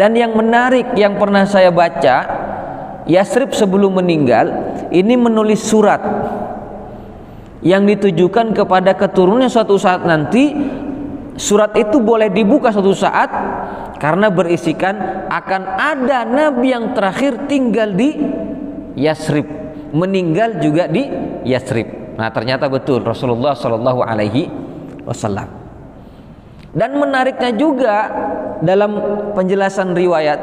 Dan yang menarik yang pernah saya baca, Yasrib sebelum meninggal ini menulis surat yang ditujukan kepada keturunannya suatu saat nanti. Surat itu boleh dibuka suatu saat karena berisikan akan ada nabi yang terakhir tinggal di Yasrib, meninggal juga di Yasrib. Nah, ternyata betul Rasulullah Shallallahu Alaihi Wasallam. Dan menariknya juga dalam penjelasan riwayat,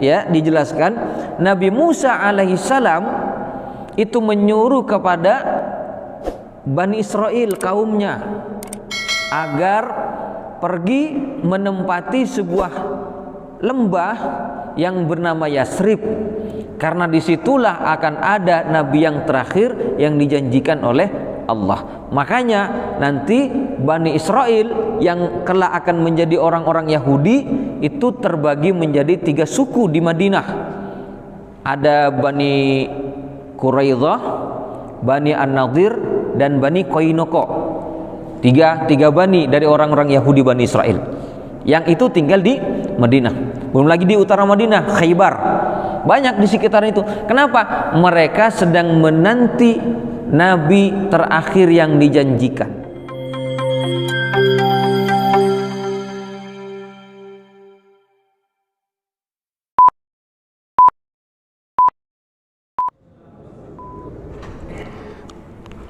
ya, dijelaskan Nabi Musa alaihissalam itu menyuruh kepada Bani Israel, kaumnya, agar pergi menempati sebuah lembah yang bernama Yasrib, karena disitulah akan ada nabi yang terakhir yang dijanjikan oleh Allah. Makanya nanti Bani Israel yang kelak akan menjadi orang-orang Yahudi itu terbagi menjadi 3 suku di Madinah. Ada Bani Quraidah, Bani An-Nadir, dan Bani Qainuqa. Tiga bani dari orang-orang Yahudi Bani Israel yang itu tinggal di Madinah. Belum lagi di utara Madinah, Khaybar. Banyak di sekitar itu. Kenapa? Mereka sedang menanti nabi terakhir yang dijanjikan.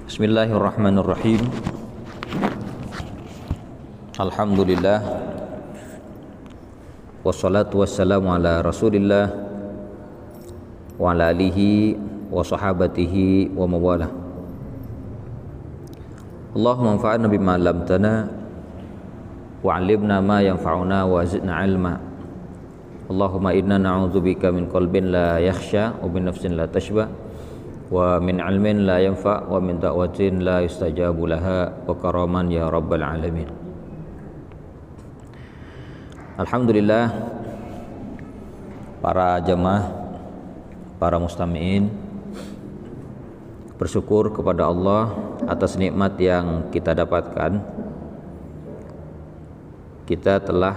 Bismillahirrahmanirrahim. Alhamdulillah, wassalatu wassalamu ala Rasulillah wa ala alihi wa sahabatihi wa mawalah. Allahumma anfa'na bima 'allamtana wa 'allimna ma yanfa'una wa zidna 'ilma. Allahumma inna na'udzubika min qalbin la yakhsha wa min nafsin la tashba wa min 'ilmin la yanfa' wa min da'watin la yustajabu laha wa karaman ya rabbal alamin. Alhamdulillah, para jamaah, para mustami'in, bersyukur kepada Allah atas nikmat yang kita dapatkan. Kita telah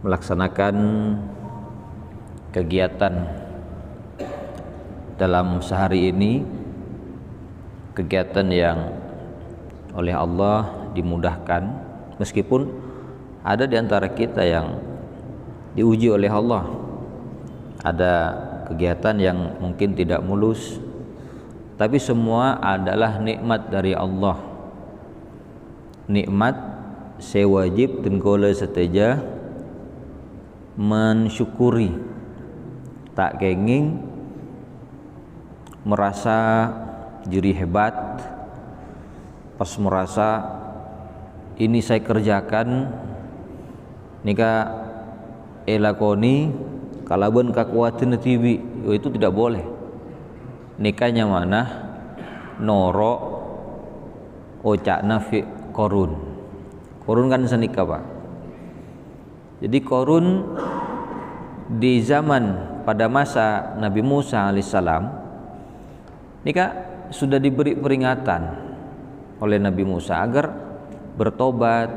melaksanakan kegiatan dalam sehari ini, kegiatan yang oleh Allah dimudahkan. Meskipun ada di antara kita yang diuji oleh Allah, ada kegiatan yang mungkin tidak mulus, tapi semua adalah nikmat dari Allah. Nikmat sewajib dan gola seteja mensyukuri, tak kenging merasa diri hebat pas merasa ini saya kerjakan nika elakoni kalaban kakuatin TV, itu tidak boleh. Nikahnya mana noro ocakna fi korun kan senikah, Pak. Jadi korun di zaman pada masa Nabi Musa alaihissalam nikah sudah diberi peringatan oleh Nabi Musa agar bertobat,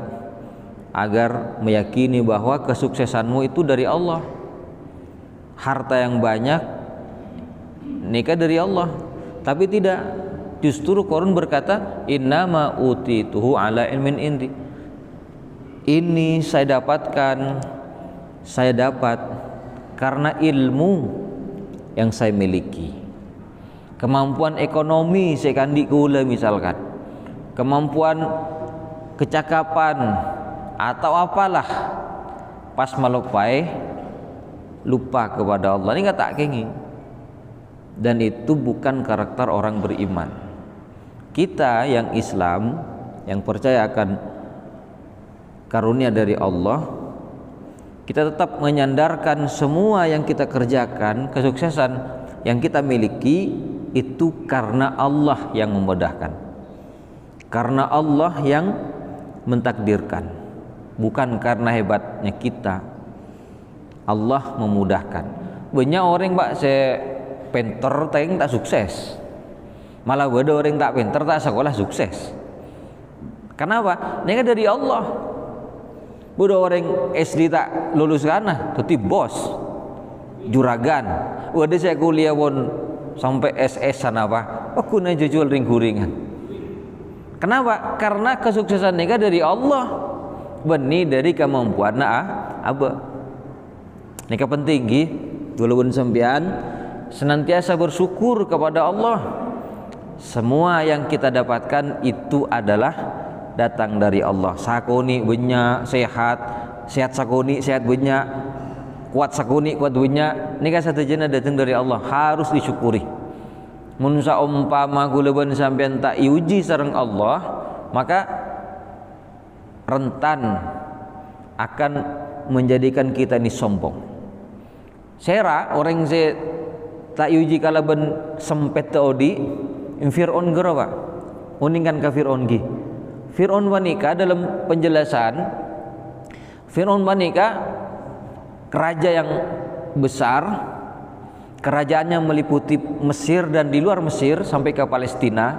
agar meyakini bahwa kesuksesanmu itu dari Allah. Harta yang banyak nikah dari Allah. Tapi tidak, justru Qarun berkata, innama utituhu ala ilmin indi. Ini saya dapat karena ilmu yang saya miliki. Kemampuan ekonomi saya kandi kula misalkan, kemampuan kecakapan atau apalah, pas melupai lupa kepada Allah, ini nggak tak kengi. Dan itu bukan karakter orang beriman. Kita yang Islam, yang percaya akan karunia dari Allah, kita tetap menyandarkan semua yang kita kerjakan, kesuksesan yang kita miliki itu karena Allah yang memudahkan, karena Allah yang mentakdirkan, bukan karena hebatnya kita. Allah memudahkan. Banyak orang Pak, saya pinter tapi tak sukses, malah ada orang tak pinter tak sekolah sukses. Kenapa? Ini dari Allah. Bodoh orang SD tak lulus kana, tapi bos, juragan. Wadah saya kuliah pun sampai SS sana apa? Aku aja jual ring-ringan. Kenapa? Karena kesuksesan mereka dari Allah, benih dari kemampuan apa? Mereka penting gih. Walaupun sampean senantiasa bersyukur kepada Allah. Semua yang kita dapatkan itu adalah datang dari Allah. Sakoni banyak sehat, sehat sakoni sehat banyak, kuat sakoni kuat banyak. Ini kan satu jenis datang dari Allah, harus disyukuri. Mun saumpama guleban sampean tak iuji sareng Allah, maka rentan akan menjadikan kita ini sombong. Sera orang se tak iuji kalaban sempet teodi Fir'aun gero Pak. Uningan ka Fir'aun gi. Fir'aun wanika dalam penjelasan, Fir'aun wanika raja yang besar, kerajaannya meliputi Mesir dan di luar Mesir sampai ke Palestina,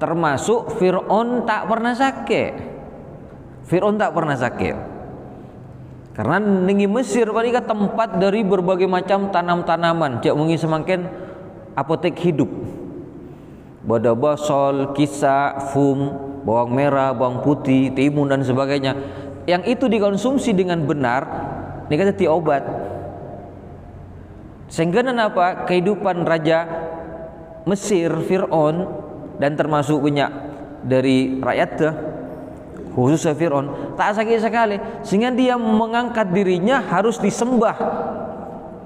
termasuk Fir'aun tak pernah sakit. Fir'aun tak pernah sakit. Karena nengi Mesir wanika tempat dari berbagai macam tanam-tanaman, jak mungi semakin apotek hidup. Bada basol, kisah, fum, bawang merah, bawang putih, timun dan sebagainya. Yang itu dikonsumsi dengan benar, ini kata ti obat. Sehingga apa? Kehidupan raja Mesir, Fir'aun, dan termasuk banyak dari rakyatnya, khususnya Fir'aun, tak sakit sekali. Sehingga dia mengangkat dirinya harus disembah,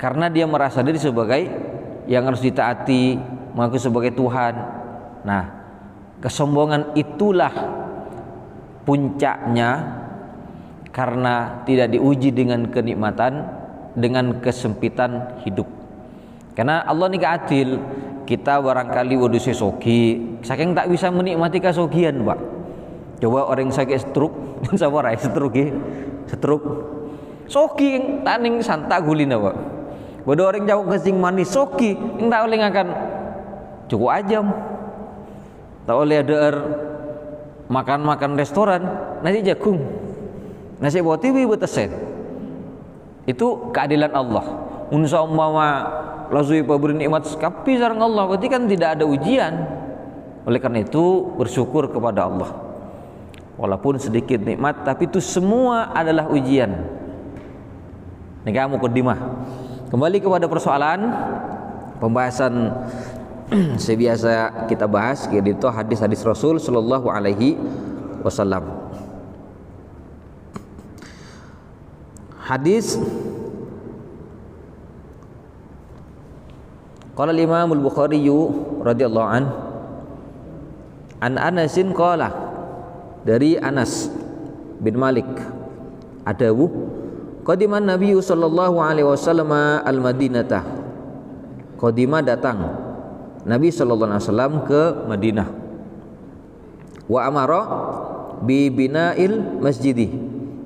karena dia merasa diri sebagai yang harus ditaati, mengaku sebagai Tuhan. Nah, kesombongan itulah puncaknya, karena tidak diuji dengan kenikmatan, dengan kesempitan hidup. Karena Allah ini adil. Kita barangkali waduh sesoki, saking tak bisa menikmati kesogian Pak. Coba orang sakit stroke, sama rai stroke, soki taning santa gulina Pak. Waduh orang jauh kesing manis soki, tak oleh akan cukup ajam. Tak oleh ada makan restoran, nasi jagung, nasi botiwi betesen. Itu keadilan Allah. Unsa umpama lazui pabri nikmat kapi sareng Allah, berarti kan tidak ada ujian. Oleh karena itu bersyukur kepada Allah. Walaupun sedikit nikmat, tapi itu semua adalah ujian. Ini kamu mukaddimah. Kembali kepada persoalan pembahasan sebiasa kita bahas, yaitu hadis-hadis Rasul Shallallahu Alaihi Wasallam. Hadis qala Imam Al-Bukhari radhiyallahu an Anasin qala, dari Anas bin Malik adawu qadiman Nabi sallallahu alaihi wasallam al-Madinatah. Qadima datang Nabi sallallahu alaihi wasallam ke Madinah. Wa amara bi bina'il masjidi,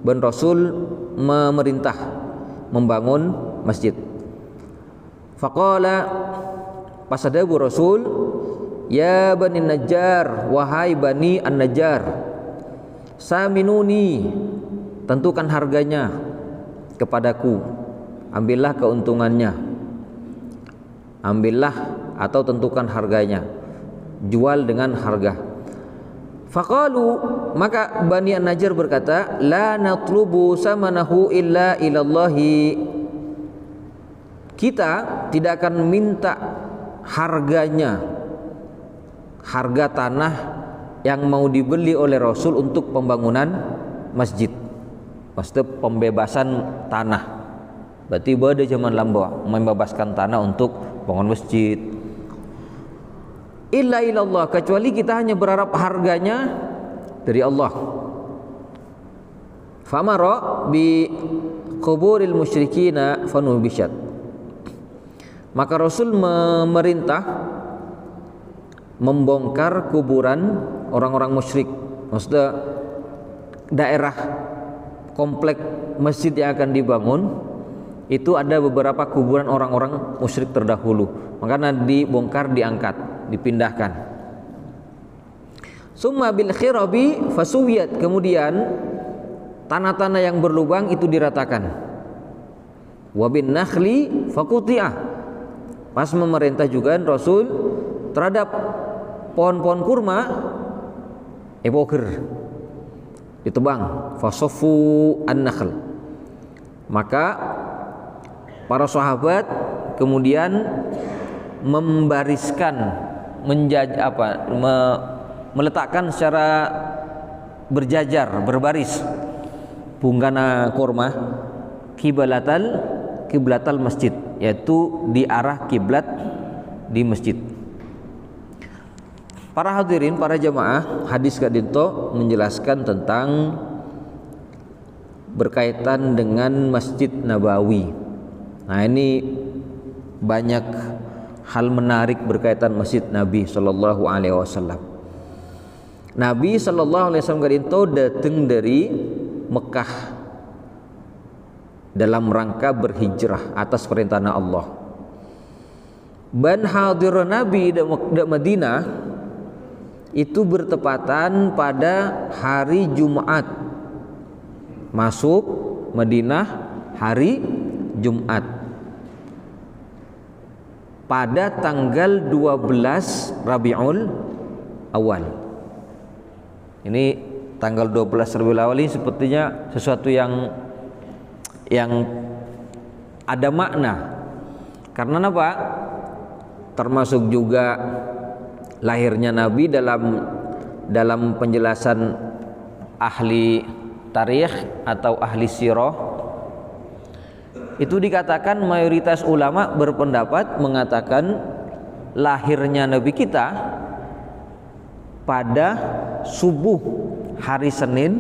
dan Rasul memerintah membangun masjid. Faqala, pasadabu Rasul, ya Bani Najjar, wahai Bani An-Najjar, saminuni, tentukan harganya kepadaku, ambillah keuntungannya, ambillah atau tentukan harganya, jual dengan harga. Faqalu, maka Bani An-Najjar berkata, la natlubu samanahu illa ilallahi, kita tidak akan minta harganya, harga tanah yang mau dibeli oleh Rasul untuk pembangunan masjid, maksudnya pembebasan tanah. Berarti pada zaman lambat membebaskan tanah untuk bangun masjid. Illa ilallah, kecuali kita hanya berharap harganya dari Allah. Famara bi quburil musyrikina fanubishat, maka Rasul memerintah membongkar kuburan orang-orang musyrik, maksudnya daerah komplek masjid yang akan dibangun itu ada beberapa kuburan orang-orang musyrik terdahulu, makanya dibongkar, diangkat, dipindahkan. Summa bil khirabi fasuwiyat, kemudian tanah-tanah yang berlubang itu diratakan. Wa bin nakhli faquti'ah. Pas memerintah juga Rasul terhadap pohon-pohon kurma eboger ditebang, fasofu an-nakhl. Maka para sahabat kemudian membariskan, meletakkan secara berjajar, berbaris bunggana kurma kiblatal masjid, yaitu di arah kiblat di masjid. Para hadirin, para jamaah, hadis kadinto menjelaskan tentang berkaitan dengan Masjid Nabawi. Nah, ini banyak hal menarik berkaitan Masjid Nabi Sallallahu Alaihi Wasallam. Nabi Sallallahu Alaihi Wasallam kadinto datang dari Mekah dalam rangka berhijrah atas perintah Allah. Ban hadir Nabi di Madinah itu bertepatan pada hari Jumat. Masuk Madinah hari Jumat pada tanggal 12 Rabiul Awal. Ini tanggal 12 Rabiul Awal ini sepertinya sesuatu yang ada makna. Karena apa? Termasuk juga lahirnya Nabi dalam penjelasan ahli tarikh atau ahli sirah itu dikatakan mayoritas ulama berpendapat mengatakan lahirnya Nabi kita pada subuh hari Senin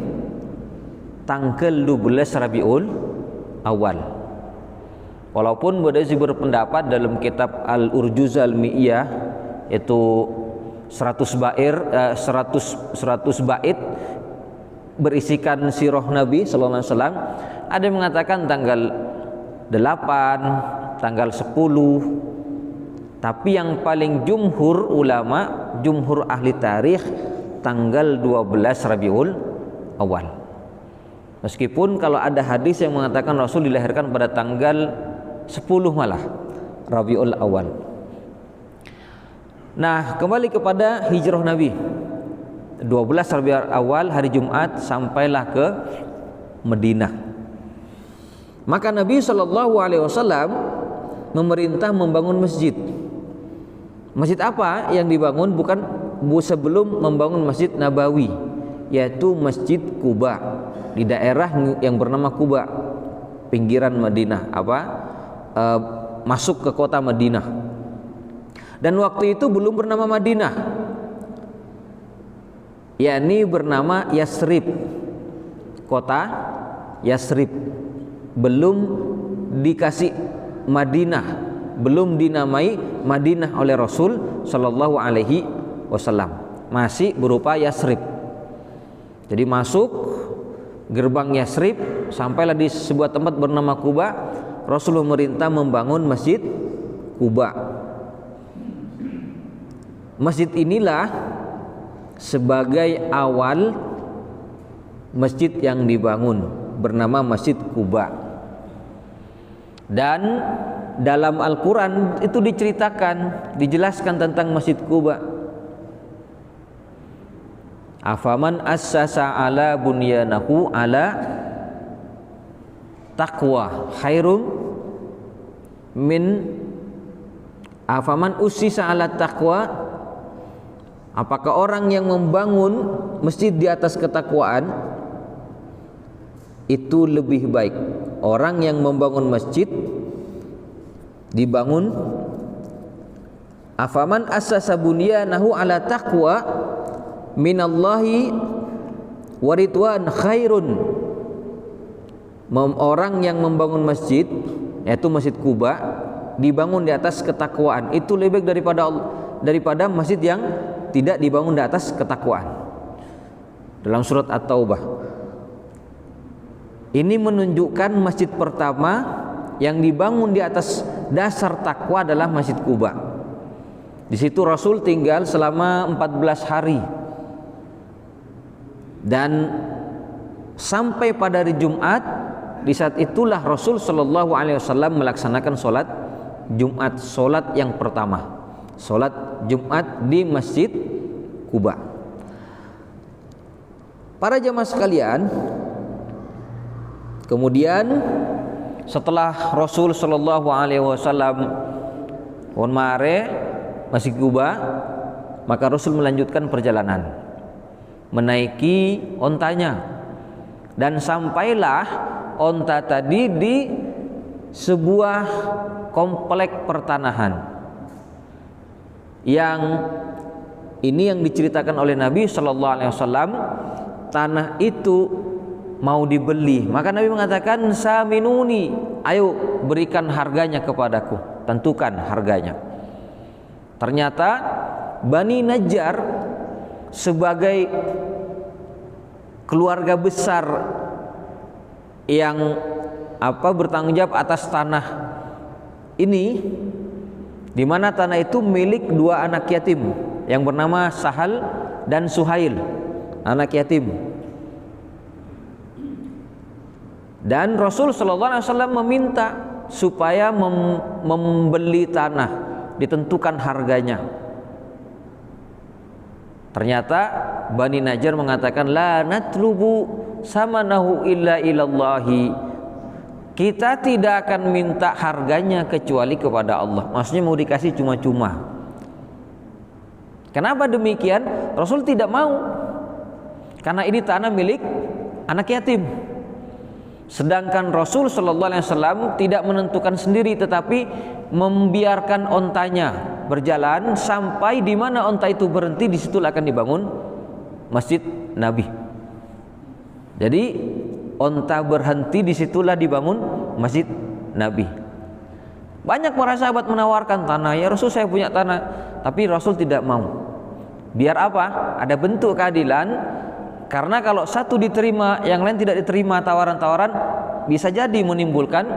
tanggal 12 Rabiul Awal. Walaupun Badai berpendapat dalam kitab Al-Urjuz Al-Mi'iyah itu 100 bait berisikan sirah Nabi sallallahu alaihi wasallam, ada yang mengatakan tanggal 8, tanggal 10, tapi yang paling jumhur ulama, jumhur ahli tarikh tanggal 12 Rabiul Awal. Meskipun kalau ada hadis yang mengatakan Rasul dilahirkan pada tanggal 10 malah Rabiul Awal. Nah, kembali kepada hijrah Nabi 12 Rabiul Awal hari Jumat sampailah ke Madinah. Maka Nabi Shallallahu Alaihi Wasallam memerintah membangun masjid. Masjid apa yang dibangun? Bukan sebelum membangun Masjid Nabawi, yaitu Masjid Quba di daerah yang bernama Quba, pinggiran Madinah, masuk ke kota Madinah. Dan waktu itu belum bernama Madinah, yakni bernama Yasrib, kota Yasrib. Belum dikasih Madinah, belum dinamai Madinah oleh Rasul Sallallahu Alaihi Wasallam, masih berupa Yasrib. Jadi masuk gerbang Yasrib, sampailah di sebuah tempat bernama Quba. Rasul memerintah membangun Masjid Quba. Masjid inilah sebagai awal masjid yang dibangun, bernama Masjid Quba. Dan dalam Al-Quran itu dijelaskan tentang Masjid Quba. Afaman assasa ala bunyanahu ala taqwa khairum min afaman ussisa ala taqwa. Apakah orang yang membangun masjid di atas ketakwaan itu lebih baik? Orang yang membangun masjid dibangun afaman assasa bunyanahu ala taqwa minallahi waridwan khairun. Orang yang membangun masjid, yaitu Masjid Quba, dibangun di atas ketakwaan, itu lebih baik daripada masjid yang tidak dibangun di atas ketakwaan. Dalam surat At-Taubah. Ini menunjukkan masjid pertama yang dibangun di atas dasar takwa adalah Masjid Quba. Di situ Rasul tinggal selama 14 hari. Dan sampai pada hari Jumat. Di saat itulah Rasul Shallallahu Alaihi Wasallam melaksanakan sholat Jumat, sholat yang pertama, sholat Jumat di Masjid Quba. Para jamaah sekalian, kemudian setelah Rasul Shallallahu Alaihi Wasallam Masjid Quba, maka Rasul melanjutkan perjalanan, menaiki ontanya, dan sampailah onta tadi di sebuah komplek pertanahan yang diceritakan oleh Nabi Shallallahu Alaihi Wasallam. Tanah itu mau dibeli, maka Nabi mengatakan, saminuni, ayo berikan harganya kepadaku, tentukan harganya. Ternyata Bani Najjar sebagai keluarga besar yang bertanggung jawab atas tanah ini, di mana tanah itu milik dua anak yatim yang bernama Sahal dan Suhail, anak yatim. Dan Rasul Shallallahu Alaihi Wasallam meminta supaya membeli tanah, ditentukan harganya. Ternyata Bani Najjar mengatakan, la natlubu samanahu illa ilallahi, kita tidak akan minta harganya kecuali kepada Allah. Maksudnya mau dikasih cuma-cuma. Kenapa demikian? Rasul tidak mau, karena ini tanah milik anak yatim. Sedangkan Rasul Shallallahu Alaihi Wasallam tidak menentukan sendiri, tetapi membiarkan ontanya berjalan sampai di mana onta itu berhenti, di situ akan dibangun Masjid Nabi. Jadi onta berhenti, disitulah dibangun Masjid Nabi. Banyak para sahabat menawarkan tanah, ya Rasul saya punya tanah, tapi Rasul tidak mau. Biar apa? Ada bentuk keadilan. Karena kalau satu diterima, yang lain tidak diterima tawaran-tawaran, bisa jadi menimbulkan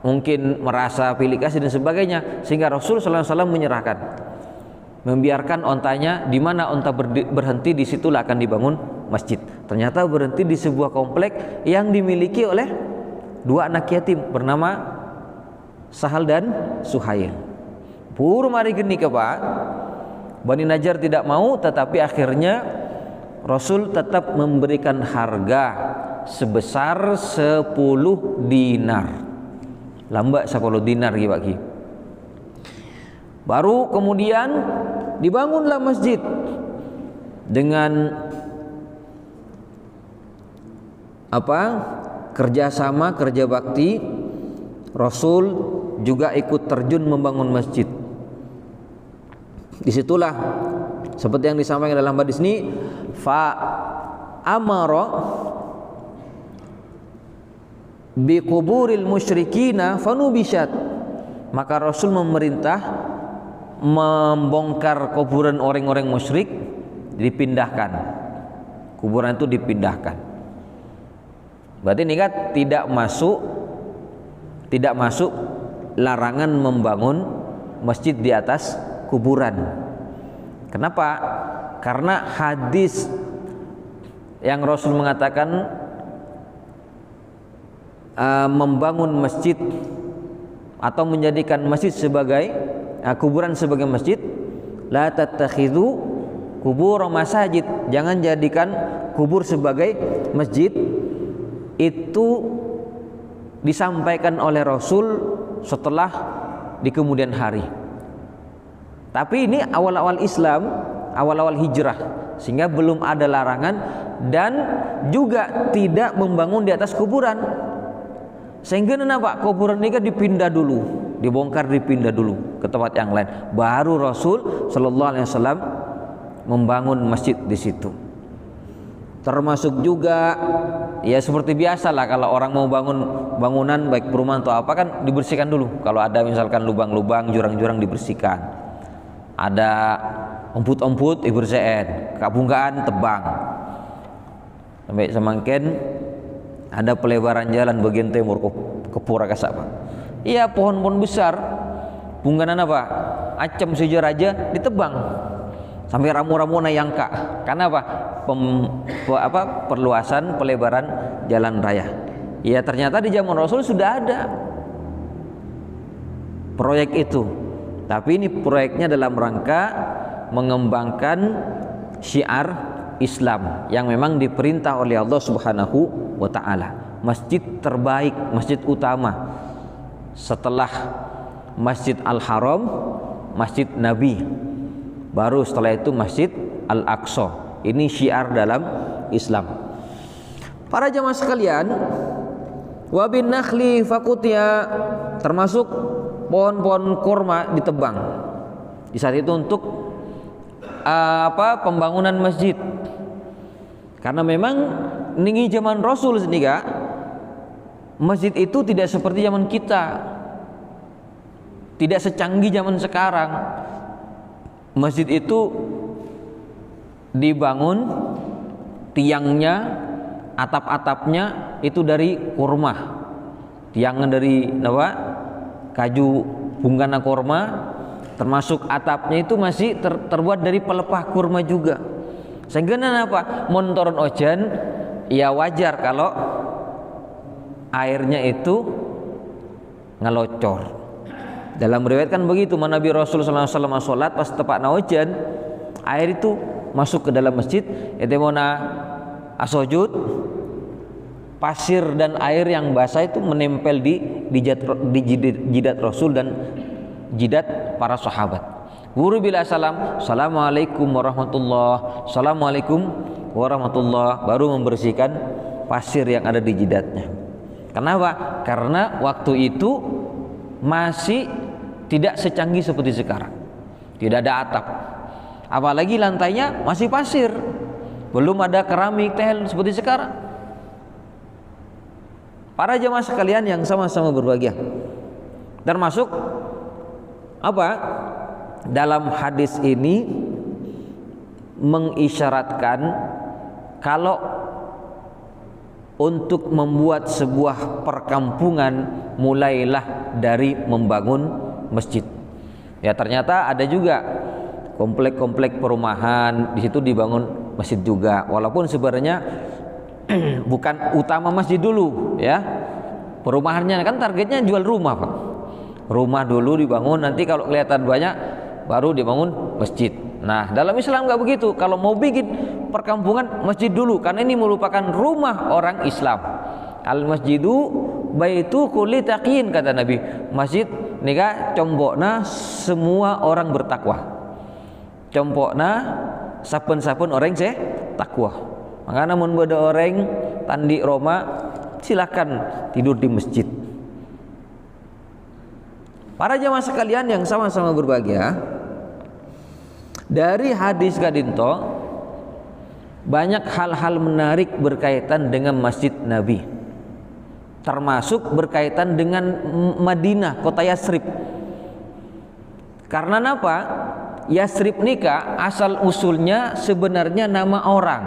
mungkin merasa pilih kasih dan sebagainya, sehingga Rasul Sallallahu Alaihi Wasallam menyerahkan, membiarkan ontanya, di mana onta berhenti, disitulah akan dibangun masjid. Ternyata berhenti di sebuah komplek yang dimiliki oleh dua anak yatim bernama Sahal dan Suhail. Pur mari geni ke Pak, Bani Najjar tidak mau, tetapi akhirnya Rasul tetap memberikan harga sebesar 10 dinar. Lambak 10 dinar bagi. Baru kemudian dibangunlah masjid dengan kerjasama, kerja bakti. Rasul juga ikut terjun membangun masjid. Disitulah seperti yang disampaikan dalam hadis ini, fa amara bi kuburil musyrikina fanubishat, maka Rasul memerintah membongkar kuburan orang-orang musyrik, dipindahkan. Kuburan itu dipindahkan. Berarti ini kan tidak masuk larangan membangun masjid di atas kuburan. Kenapa? Karena hadis yang Rasul mengatakan membangun masjid atau menjadikan masjid sebagai kuburan sebagai masjid, la tattakhidhu kubur masajid, jangan jadikan kubur sebagai masjid. Itu disampaikan oleh Rasul setelah di kemudian hari. Tapi ini awal-awal Islam, awal-awal hijrah, sehingga belum ada larangan, dan juga tidak membangun di atas kuburan. Sehingga kenapa? Kuburan ini kan dipindah dulu, dibongkar, dipindah dulu ke tempat yang lain. Baru Rasul Shallallahu Alaihi Wasallam membangun masjid di situ. Termasuk juga ya seperti biasalah kalau orang mau bangun bangunan baik perumahan atau apa, kan dibersihkan dulu. Kalau ada misalkan lubang-lubang, jurang-jurang dibersihkan. Ada omput-omput dibersihin, kabungkaan tebang. Sampai semakin ada pelebaran jalan bagian timur ke Pura Kasapa. Iya, pohon-pohon besar, bungkanan acem sejar aja ditebang. Sampai ramu-ramu nayangka. Karena apa? perluasan pelebaran jalan raya. Ya ternyata di zaman Rasul sudah ada proyek itu, tapi ini proyeknya dalam rangka mengembangkan syiar Islam yang memang diperintah oleh Allah Subhanahu wa taala. Masjid terbaik, masjid utama setelah Masjid Al-Haram, Masjid Nabi, baru setelah itu Masjid Al-Aqsa. Ini syiar dalam Islam. Para jamaah sekalian, wa bin nakhli faqutia, termasuk pohon-pohon kurma ditebang di saat itu untuk pembangunan masjid. Karena memang ini zaman Rasul sendiri, masjid itu tidak seperti zaman kita, tidak secanggih zaman sekarang. Masjid itu dibangun, tiangnya, atap-atapnya itu dari kurma, tiangnya dari kaju bunggana kurma, termasuk atapnya itu masih terbuat dari pelepah kurma juga. Sehingga montoron ojan, ya wajar kalau airnya itu ngelocor. Dalam riwayat kan begitu, Nabi Rasul SAW sholat pas tepat hujan, air itu masuk ke dalam masjid, etemona asojud, pasir dan air yang basah itu menempel di jidat Rasul dan jidat para sahabat. Guru bila salam, assalamualaikum warahmatullah, assalamualaikum warahmatullah, baru membersihkan pasir yang ada di jidatnya. Kenapa? Karena waktu itu masih tidak secanggih seperti sekarang, tidak ada atap, apalagi lantainya masih pasir, belum ada keramik tehel seperti sekarang. Para jemaah sekalian yang sama-sama berbahagia, termasuk dalam hadis ini mengisyaratkan kalau untuk membuat sebuah perkampungan mulailah dari membangun masjid. Ya ternyata ada juga komplek-komplek perumahan di situ dibangun masjid juga, walaupun sebenarnya bukan utama masjid dulu ya. Perumahannya kan targetnya jual rumah, Pak. Rumah dulu dibangun, nanti kalau kelihatan banyak baru dibangun masjid. Nah, dalam Islam nggak begitu. Kalau mau bikin perkampungan, masjid dulu, karena ini merupakan rumah orang Islam. Al-masjidu baitu kulli taqin, kata Nabi. Masjid nika combokna semua orang bertakwa. Combokna saben-saben orang takwa. Maka namun beda orang tandi Roma, silakan tidur di masjid. Para jamaah sekalian yang sama-sama berbahagia, dari hadis Gadinto banyak hal-hal menarik berkaitan dengan Masjid Nabi, termasuk berkaitan dengan Madinah, kota Yasrib. Karena apa? Yasrib nikah asal usulnya sebenarnya nama orang.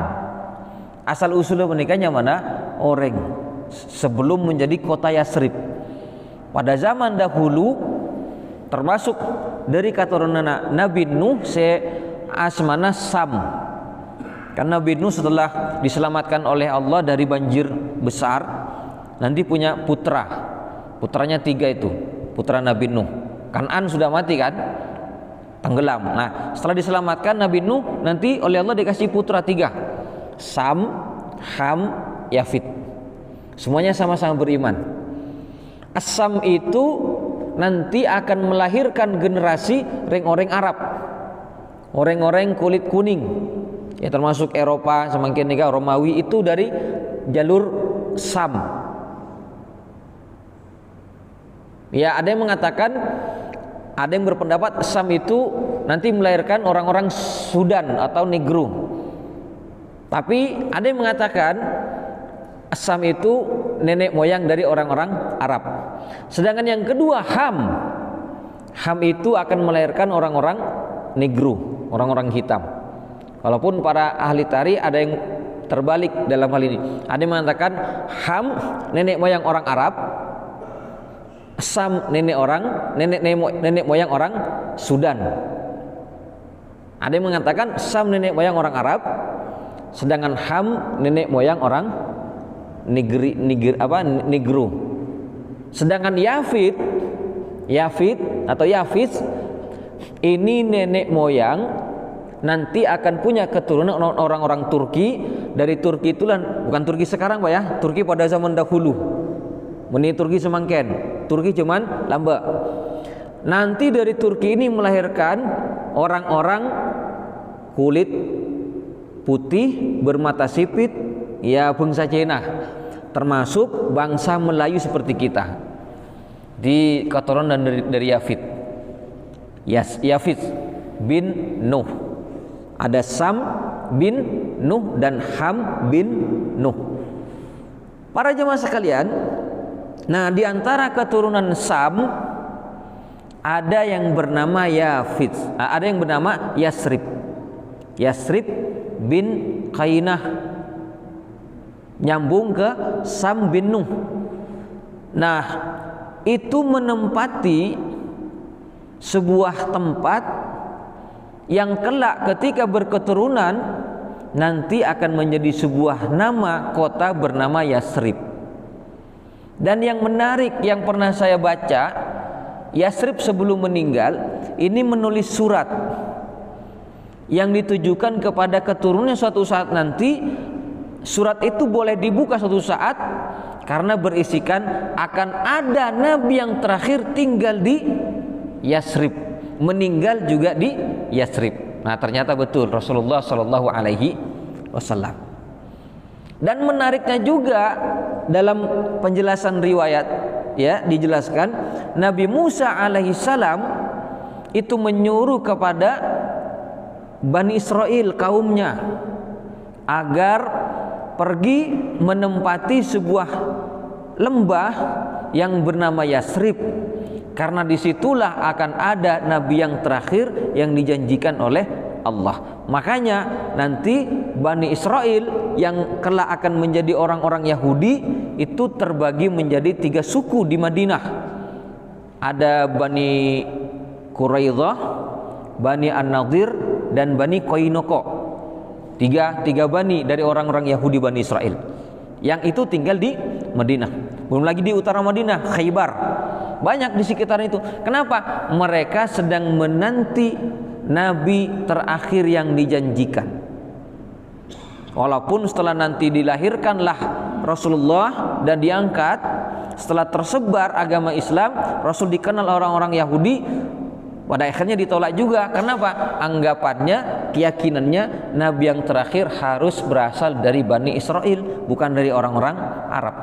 Asal usulnya menikahnya mana? Orang. Sebelum menjadi kota Yasrib, pada zaman dahulu, termasuk dari keturunan Nabi Nuh asmana Sam. Karena Nabi Nuh setelah diselamatkan oleh Allah dari banjir besar, nanti punya putra. Putranya 3 itu, putra Nabi Nuh. Kan'an sudah mati kan? Tenggelam. Nah, setelah diselamatkan Nabi Nuh, nanti oleh Allah dikasih putra 3. Sam, Ham, Yafid. Semuanya sama-sama beriman. As-Sam itu nanti akan melahirkan generasi orang-orang Arab, orang-orang kulit kuning, ya termasuk Eropa, semakin nikah Romawi itu dari jalur Sam. Ya ada yang mengatakan, ada yang berpendapat Sam itu nanti melahirkan orang-orang Sudan atau Negro. Tapi ada yang mengatakan Sam itu nenek moyang dari orang-orang Arab. Sedangkan yang kedua Ham itu akan melahirkan orang-orang Negro, orang-orang hitam. Walaupun para ahli tarikh ada yang terbalik dalam hal ini. Ada yang mengatakan Ham nenek moyang orang Arab, Sam nenek moyang orang Sudan. Ada yang mengatakan Sam nenek moyang orang Arab, sedangkan Ham nenek moyang orang Negro. Sedangkan Yafid atau Yafis ini nenek moyang nanti akan punya keturunan orang-orang Turki. Dari Turki itulah, bukan Turki sekarang Pak ya, Turki pada zaman dahulu. Meni Turki semangken, Turki cuman lamba. Nanti dari Turki ini melahirkan orang-orang kulit putih bermata sipit, ya bangsa Cina, termasuk bangsa Melayu seperti kita. Di keturunan dari Yafid. Yafid bin Nuh. Ada Sam bin Nuh dan Ham bin Nuh. Para jemaah sekalian, nah di antara keturunan Sam ada yang bernama Yafid, ada yang bernama Yasrib. Yasrib bin Qainah nyambung ke Sam bin Nuh. Nah, itu menempati sebuah tempat yang kelak ketika berketurunan nanti akan menjadi sebuah nama kota bernama Yasrib. Dan yang menarik yang pernah saya baca, Yasrib sebelum meninggal ini menulis surat yang ditujukan kepada keturunannya suatu saat nanti. Surat itu boleh dibuka suatu saat karena berisikan akan ada nabi yang terakhir tinggal di Yasrib, meninggal juga di Yasrib. Nah, ternyata betul Rasulullah Shallallahu Alaihi Wasallam. Dan menariknya juga dalam penjelasan riwayat, ya dijelaskan Nabi Musa alaihissalam itu menyuruh kepada Bani Israel kaumnya agar pergi menempati sebuah lembah yang bernama Yasrib, karena disitulah akan ada nabi yang terakhir yang dijanjikan oleh Allah. Makanya nanti Bani Israel yang kelak akan menjadi orang-orang Yahudi itu terbagi menjadi 3 suku di Madinah. Ada Bani Quraidah, Bani An-Nadir, dan Bani Qainqa. Tiga bani dari orang-orang Yahudi Bani Israel yang itu tinggal di Madinah. Belum lagi di utara Madinah, Khaybar. Banyak di sekitar itu. Kenapa? Mereka sedang menanti nabi terakhir yang dijanjikan. Walaupun setelah nanti dilahirkanlah Rasulullah dan diangkat, setelah tersebar agama Islam, Rasul dikenal orang-orang Yahudi, pada akhirnya ditolak juga. Kenapa? Anggapannya, keyakinannya nabi yang terakhir harus berasal dari Bani Israel, bukan dari orang-orang Arab.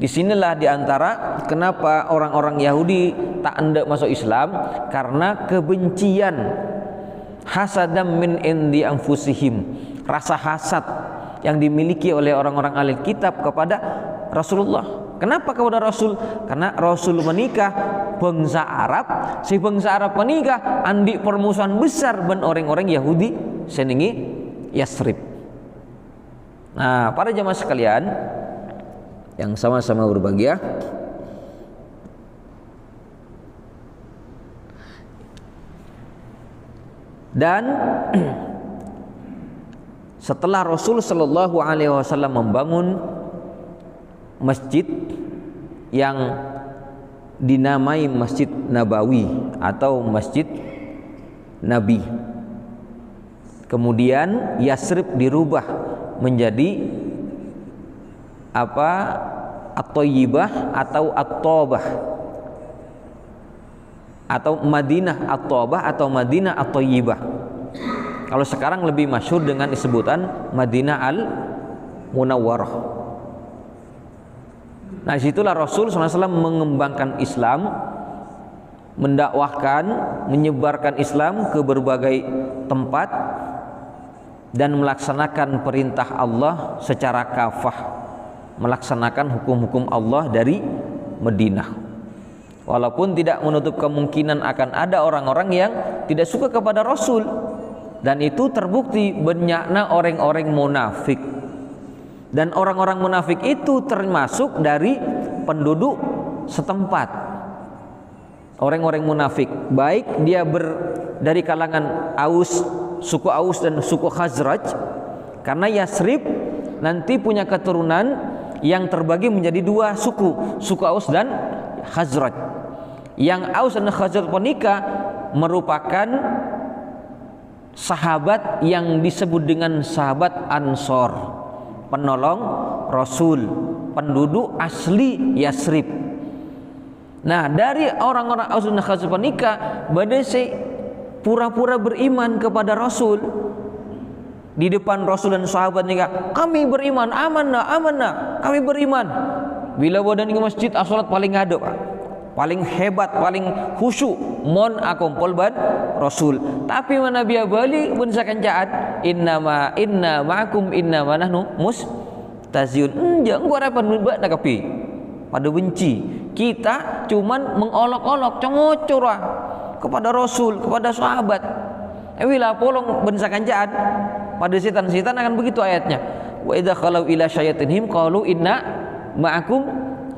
Disinilah diantara kenapa orang-orang Yahudi tak hendak masuk Islam, karena kebencian, hasadam min indi anfusihim, rasa hasad yang dimiliki oleh orang-orang ahli kitab kepada Rasulullah. Kenapa kepada Rasul? Karena Rasul menikah bangsa Arab, si bangsa Arab menikah andi permusuhan besar ben orang-orang Yahudi senengi Yasrib. Nah, para jemaah sekalian yang sama-sama berbahagia, dan setelah Rasul Shallallahu Alaihi Wasallam membangun masjid yang dinamai Masjid Nabawi atau Masjid Nabi, kemudian Yasrib dirubah menjadi apa? At-Thayyibah atau At-Thabah, atau Madinah At-Thabah atau Madinah At-Thayyibah. Kalau sekarang lebih masyhur dengan sebutan Madinah Al-Munawwarah. Nah, disitulah Rasul SAW mengembangkan Islam, mendakwahkan, menyebarkan Islam ke berbagai tempat, dan melaksanakan perintah Allah secara kafah, melaksanakan hukum-hukum Allah dari Madinah. Walaupun tidak menutup kemungkinan akan ada orang-orang yang tidak suka kepada Rasul, dan itu terbukti banyaknya orang-orang munafik. Dan orang-orang munafik itu termasuk dari penduduk setempat. Orang-orang munafik, baik dia dari kalangan Aus, suku Aus dan suku Khazraj, Karena Yasrib nanti punya keturunan yang terbagi menjadi dua suku, suku Aus dan Khazraj. Yang Aus dan Khazraj menikah merupakan sahabat yang disebut dengan sahabat Ansor, penolong Rasul, penduduk asli Yasrib. Nah, dari orang-orang Aus dan Khazraj menikah, badai pura-pura beriman kepada Rasul di depan Rasul dan sahabat nikah. Kami beriman, amanah, kami beriman. Bila badan ke masjid, as-salat paling ngadep, paling hebat, paling khusyuk, mon akompol ban Rasul. Tapi mana biya bali bensakan jaat, inna ma'akum innama nahnu mustaziyun. Enjang gua rapan ba nakapi pada benci. Kita cuman mengolok-olok congocora kepada Rasul, kepada sahabat. Wila polong bensakan jaat pada setan-setan akan begitu ayatnya. Wa idza khalau ila syayatinhim qalu inna ma'akum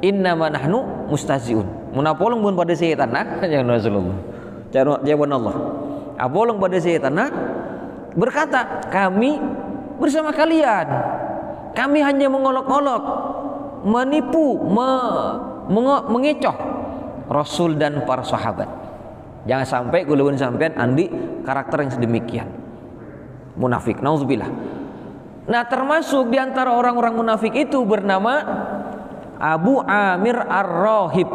innama nahnu mustaziyun. Munapolong pun pada setan nak yang Rasulullah. Jawaban Allah. Apolong pada setan nak berkata, kami bersama kalian. Kami hanya mengolok-olok, menipu, mengecoh Rasul dan para sahabat. Jangan sampai gulun sampean andi karakter yang sedemikian. Munafik, nauzubillah. Nah, termasuk di antara orang-orang munafik itu bernama Abu Amir Ar-Rahib.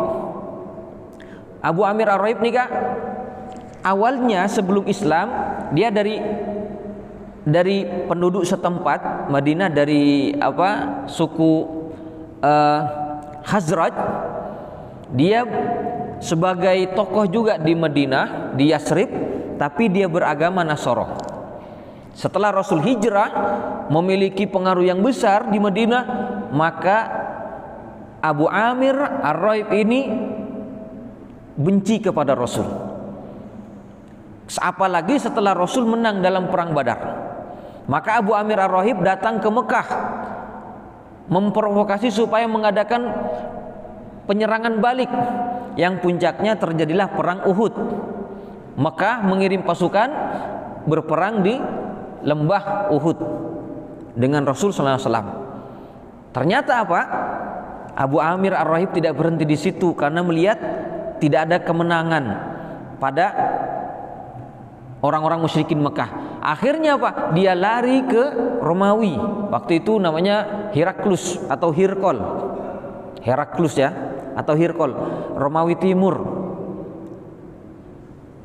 Abu Amir Ar-Rahib nikah awalnya sebelum Islam dia dari penduduk setempat Madinah, dari suku Khazraj. Dia sebagai tokoh juga di Madinah, di Yasrib, tapi dia beragama Nasara. Setelah Rasul hijrah memiliki pengaruh yang besar di Madinah, maka Abu Amir Ar-Rahib ini benci kepada Rasul. Apalagi setelah Rasul menang dalam perang Badar. Maka Abu Amir Ar-Rahib datang ke Mekah memprovokasi supaya mengadakan penyerangan balik, yang puncaknya terjadilah perang Uhud. Mekah mengirim pasukan berperang di lembah Uhud dengan Rasul sallallahu alaihi wasallam. Ternyata apa? Abu Amir Ar-Rahib tidak berhenti di situ karena melihat tidak ada kemenangan pada orang-orang musyrikin Mekah. Akhirnya apa? Dia lari ke Romawi. Waktu itu namanya Heraklus atau Hirkol. Heraklus ya, atau Hirkol, Romawi Timur.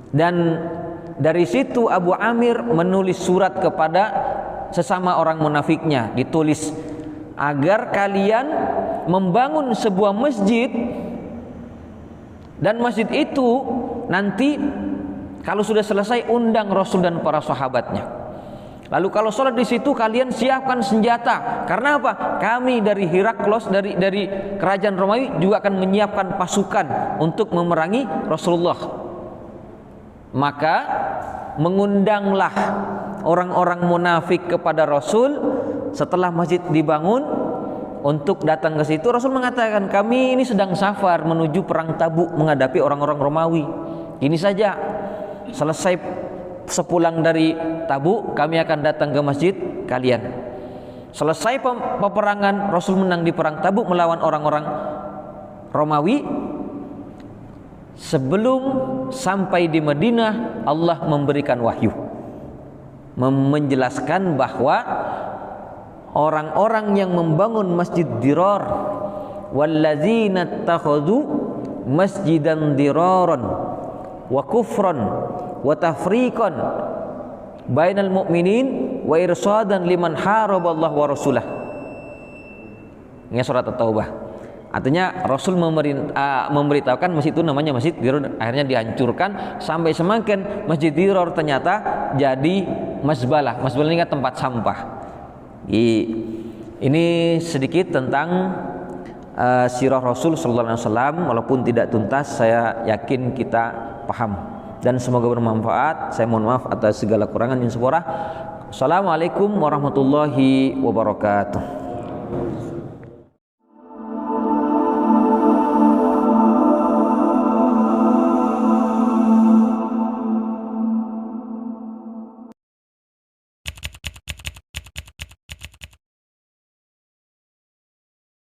Dan dari situ Abu Amir menulis surat kepada sesama orang munafiknya, ditulis agar kalian membangun sebuah masjid, dan masjid itu nanti kalau sudah selesai undang Rasul dan para sahabatnya. Lalu kalau sholat di situ kalian siapkan senjata. Karena apa? Kami dari Heraklos, dari kerajaan Romawi juga akan menyiapkan pasukan untuk memerangi Rasulullah. Maka mengundanglah orang-orang munafik kepada Rasul setelah masjid dibangun untuk datang ke situ. Rasul mengatakan, kami ini sedang safar menuju perang Tabuk menghadapi orang-orang Romawi. Ini saja, selesai sepulang dari Tabuk kami akan datang ke masjid kalian. Selesai peperangan, Rasul menang di perang Tabuk melawan orang-orang Romawi. Sebelum sampai di Madinah, Allah memberikan wahyu menjelaskan bahwa orang-orang yang membangun masjid Dirar, wallazina takhadhu masjidan diraran wa kufran wa tafriqan bainal mu'minin wa irsadan liman haraballahu wa rasulah. Ini surat At-Taubah. Artinya Rasul memberitahukan masjid itu namanya Masjid Dirar, akhirnya dihancurkan sampai semakin Masjid Dirar ternyata jadi mazbalah. Mazbalah ini kan tempat sampah. Ini sedikit tentang sirah Rasul sallallahu alaihi wasallam, walaupun tidak tuntas, saya yakin kita paham dan semoga bermanfaat. Saya mohon maaf atas segala kurangan yang sepurah. Assalamualaikum warahmatullahi wabarakatuh.